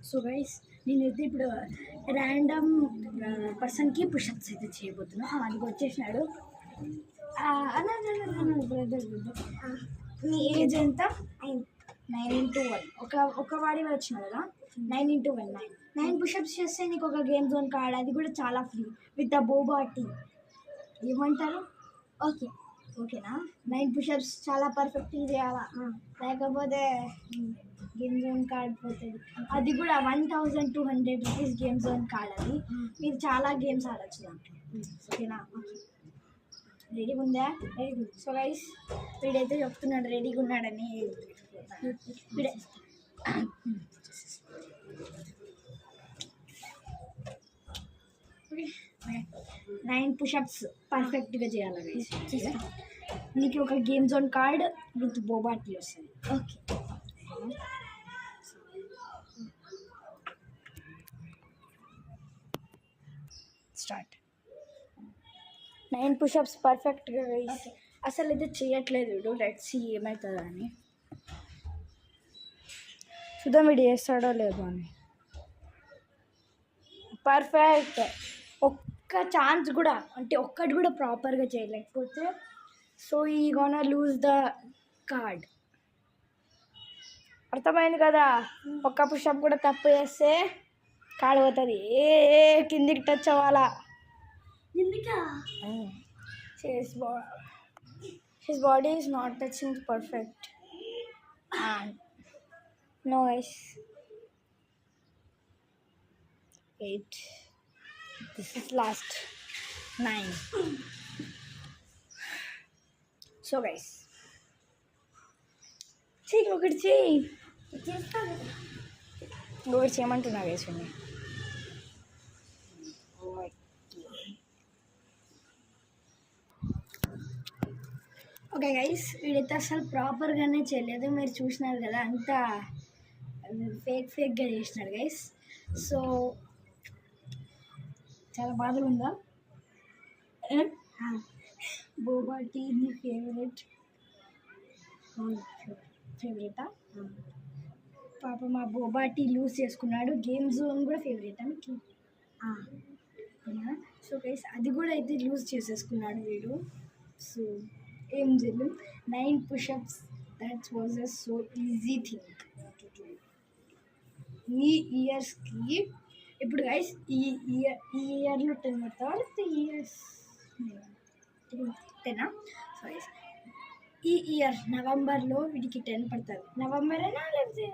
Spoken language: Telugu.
సో గైస్ నేనైతే ఇప్పుడు ర్యాండమ్ పర్సన్కి పుషప్స్ అయితే చేయబోతున్నా. అది వచ్చేసినాడు. బ్రదర్ నీ ఏజ్ ఎంత? 9 into 1. ఒక వాడి వచ్చినావు కదా, 9 into 1 9 పుషప్స్ చేస్తే నీకు ఒక గేమ్ జోన్ కార్డ్, అది కూడా చాలా free with a boba tea. ఏమంటారు? ఓకేనా? 9 పుషప్స్ చాలా పర్ఫెక్ట్గా చేయాలా, లేకపోతే గేమ్ జోన్ కార్డ్ పోతుంది. అది కూడా 1200 రూపీస్ గేమ్ జోన్ కార్డ్. అది మీరు చాలా గేమ్స్ ఆడచ్చు దాంట్లో. ఓకేనా? రెడీగా ఉందా? సో గైస్ వీడైతే చెప్తున్నాడు రెడీగా ఉన్నాడని. వీడే 9 పుషప్స్ పర్ఫెక్ట్గా చేయాలి గైస్. నీకు ఒక గేమ్ జోన్ కార్డ్ విత్ బోబాటి వస్తుంది. Okay start. 9 పుషప్స్ పర్ఫెక్ట్గా గైస్. అసలు అయితే చేయట్లేదు వీడు. లెట్స్ సీ ఏమవుతుందో అని. చూద్దాం వీడు చేస్తాడో లేదో అని. పర్ఫెక్ట్. ఒక్క ఛాన్స్ కూడా, అంటే ఒక్కటి కూడా ప్రాపర్గా చేయలేకపోతే సో ఈ గోనా లూజ్ ద కార్డ్. అర్థమైంది కదా? ఒక్క పుషప్ కూడా తప్పు చేస్తే కార్డ్ పోతుంది. కిందికి టచ్ అవ్వాలా. His body is not touching perfect. And no guys. 8. This is last 9. So guys, ఒకటి చేయమంటున్నా గైస్. ఓకే గైస్ వీడైతే అసలు ప్రాపర్గానే చేయలేదు. మీరు చూసినారు కదా, అంతా ఫేక్గా చేసినాడు గైస్. సో చాలా బాధగా ఉందా? బోబాటి నీ ఫేవరెటా? పాప మా బోబాటి లూజ్ చేసుకున్నాడు. గేమ్ జోన్ కూడా ఫేవరెటా మీకు? సో గైస్ అది కూడా అయితే లూజ్ చేసేసుకున్నాడు వీడు. సో ఏం చేయలేదు. 9 push-ups, that was a so easy thing to do. నీ ఇయర్స్కి ఇప్పుడు గైస్ ఈ ఇయర్లో 10 పడతావా లేకపోతే ఇయర్స్ 10? సో గైస్ ఈ ఇయర్ నవంబర్లో వీడికి 10 పడుతుంది. నవంబరేనా లేకపోతే